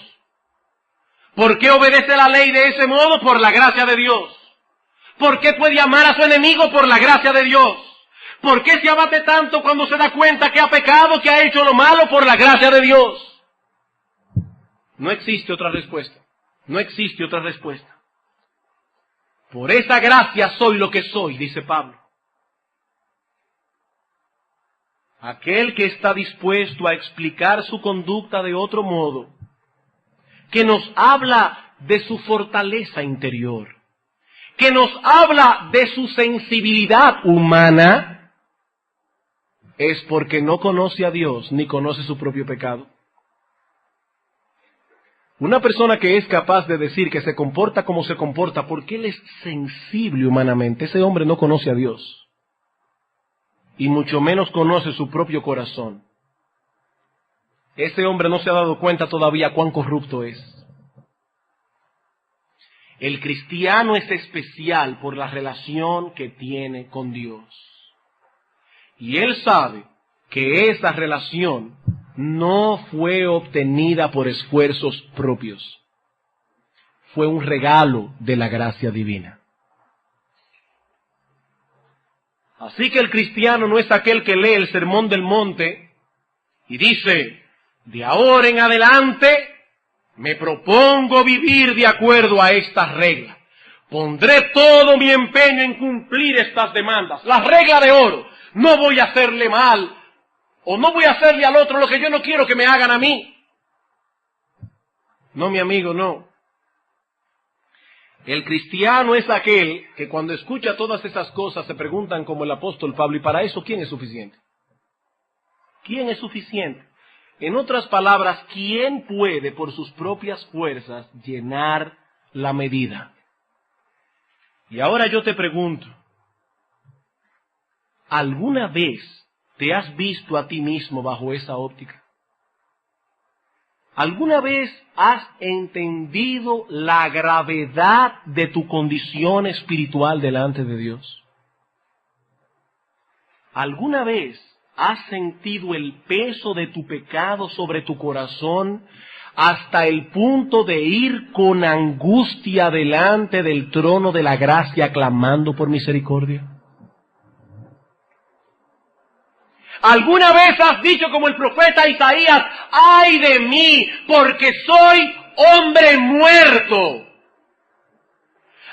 ¿Por qué obedece la ley de ese modo? Por la gracia de Dios. ¿Por qué puede amar a su enemigo? Por la gracia de Dios. ¿Por qué se abate tanto cuando se da cuenta que ha pecado, que ha hecho lo malo? Por la gracia de Dios. No existe otra respuesta. No existe otra respuesta. Por esa gracia soy lo que soy, dice Pablo. Aquel que está dispuesto a explicar su conducta de otro modo, que nos habla de su fortaleza interior, que nos habla de su sensibilidad humana, es porque no conoce a Dios ni conoce su propio pecado. Una persona que es capaz de decir que se comporta como se comporta porque él es sensible humanamente, ese hombre no conoce a Dios. Y mucho menos conoce su propio corazón. Ese hombre no se ha dado cuenta todavía cuán corrupto es. El cristiano es especial por la relación que tiene con Dios. Y él sabe que esa relación no fue obtenida por esfuerzos propios. Fue un regalo de la gracia divina. Así que el cristiano no es aquel que lee el Sermón del Monte y dice: de ahora en adelante me propongo vivir de acuerdo a estas reglas. Pondré todo mi empeño en cumplir estas demandas. La regla de oro: no voy a hacerle mal, o no voy a hacerle al otro lo que yo no quiero que me hagan a mí. No, mi amigo, no. El cristiano es aquel que cuando escucha todas esas cosas se preguntan como el apóstol Pablo: ¿y para eso quién es suficiente? ¿Quién es suficiente? En otras palabras, ¿quién puede por sus propias fuerzas llenar la medida? Y ahora yo te pregunto, ¿alguna vez te has visto a ti mismo bajo esa óptica? ¿Alguna vez has entendido la gravedad de tu condición espiritual delante de Dios? ¿Alguna vez has sentido el peso de tu pecado sobre tu corazón hasta el punto de ir con angustia delante del trono de la gracia clamando por misericordia? ¿Alguna vez has dicho como el profeta Isaías: ¡ay de mí, porque soy hombre muerto!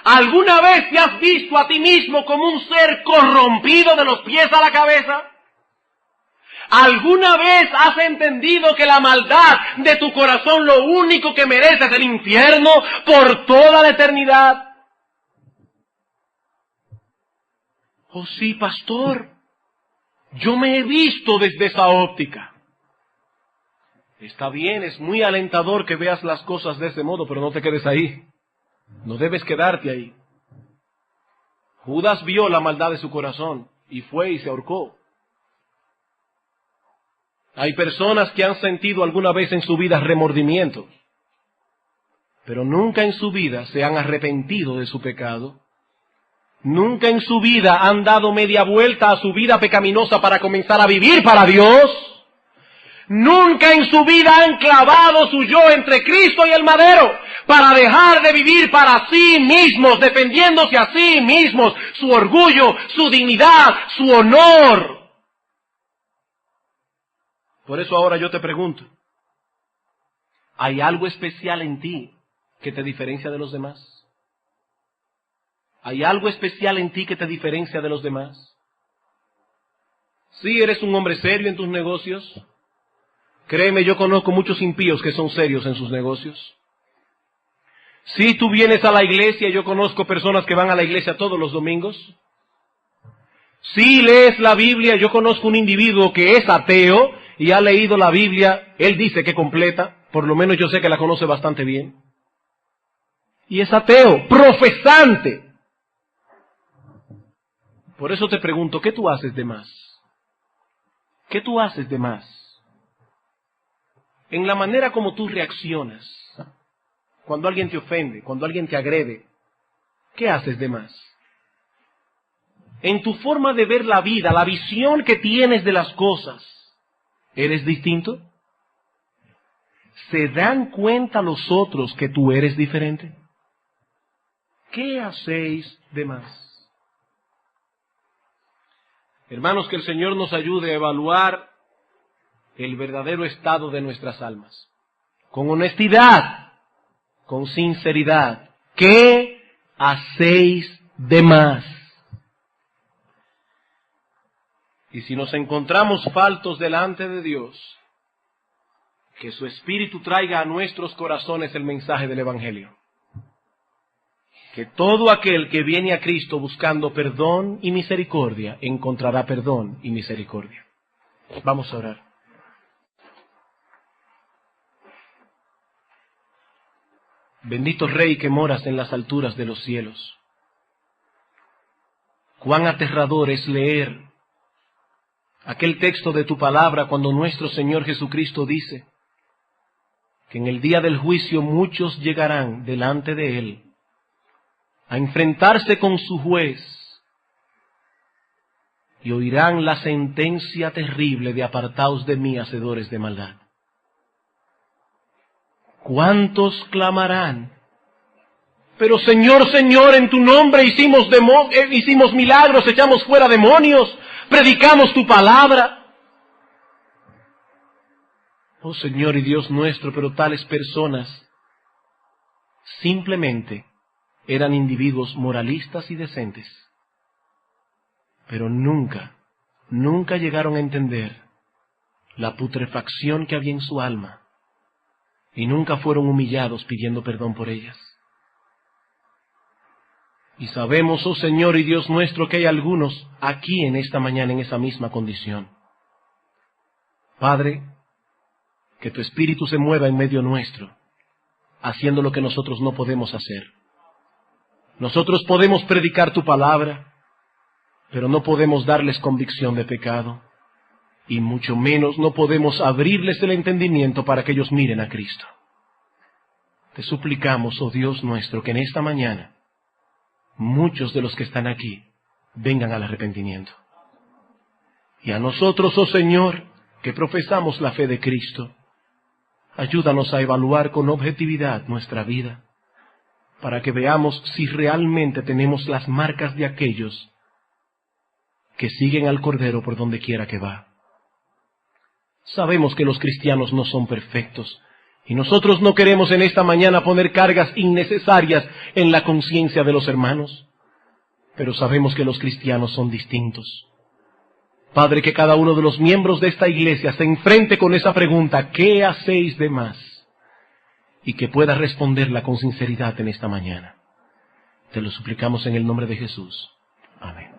¿Alguna vez te has visto a ti mismo como un ser corrompido de los pies a la cabeza? ¿Alguna vez has entendido que la maldad de tu corazón lo único que merece es el infierno por toda la eternidad? Oh sí, pastor, yo me he visto desde esa óptica. Está bien, es muy alentador que veas las cosas de ese modo, pero no te quedes ahí. No debes quedarte ahí. Judas vio la maldad de su corazón y fue y se ahorcó. Hay personas que han sentido alguna vez en su vida remordimiento, pero nunca en su vida se han arrepentido de su pecado. Nunca en su vida han dado media vuelta a su vida pecaminosa para comenzar a vivir para Dios. Nunca en su vida han clavado su yo entre Cristo y el madero para dejar de vivir para sí mismos, defendiéndose a sí mismos, su orgullo, su dignidad, su honor. Por eso ahora yo te pregunto, ¿hay algo especial en ti que te diferencia de los demás? ¿Hay algo especial en ti que te diferencia de los demás? Sí, eres un hombre serio en tus negocios. Créeme, yo conozco muchos impíos que son serios en sus negocios. Sí, tú vienes a la iglesia, yo conozco personas que van a la iglesia todos los domingos. Sí, lees la Biblia, yo conozco un individuo que es ateo y ha leído la Biblia, él dice que completa, por lo menos yo sé que la conoce bastante bien. Y es ateo, profesante. Por eso te pregunto, ¿qué tú haces de más? ¿Qué tú haces de más? En la manera como tú reaccionas, cuando alguien te ofende, cuando alguien te agrede, ¿qué haces de más? En tu forma de ver la vida, la visión que tienes de las cosas, ¿eres distinto? ¿Se dan cuenta los otros que tú eres diferente? ¿Qué hacéis de más? Hermanos, que el Señor nos ayude a evaluar el verdadero estado de nuestras almas. Con honestidad, con sinceridad. ¿Qué hacéis de más? Y si nos encontramos faltos delante de Dios, que su Espíritu traiga a nuestros corazones el mensaje del Evangelio. Que todo aquel que viene a Cristo buscando perdón y misericordia, encontrará perdón y misericordia. Vamos a orar. Bendito Rey que moras en las alturas de los cielos. Cuán aterrador es leer aquel texto de tu palabra cuando nuestro Señor Jesucristo dice que en el día del juicio muchos llegarán delante de Él a enfrentarse con su juez y oirán la sentencia terrible de apartaos de mí, hacedores de maldad. ¿Cuántos clamarán? Pero Señor, Señor, en tu nombre hicimos milagros, echamos fuera demonios, predicamos tu palabra. Oh Señor y Dios nuestro, pero tales personas simplemente eran individuos moralistas y decentes, pero nunca llegaron a entender la putrefacción que había en su alma y nunca fueron humillados pidiendo perdón por ellas. Y sabemos, oh Señor y Dios nuestro, que hay algunos aquí en esta mañana en esa misma condición. Padre, que tu Espíritu se mueva en medio nuestro, haciendo lo que nosotros no podemos hacer. Nosotros podemos predicar tu palabra, pero no podemos darles convicción de pecado, y mucho menos no podemos abrirles el entendimiento para que ellos miren a Cristo. Te suplicamos, oh Dios nuestro, que en esta mañana muchos de los que están aquí vengan al arrepentimiento. Y a nosotros, oh Señor, que profesamos la fe de Cristo, ayúdanos a evaluar con objetividad nuestra vida, para que veamos si realmente tenemos las marcas de aquellos que siguen al Cordero por donde quiera que va. Sabemos que los cristianos no son perfectos, y nosotros no queremos en esta mañana poner cargas innecesarias en la conciencia de los hermanos, pero sabemos que los cristianos son distintos. Padre, que cada uno de los miembros de esta iglesia se enfrente con esa pregunta, ¿qué hacéis de más? Y que pueda responderla con sinceridad en esta mañana. Te lo suplicamos en el nombre de Jesús. Amén.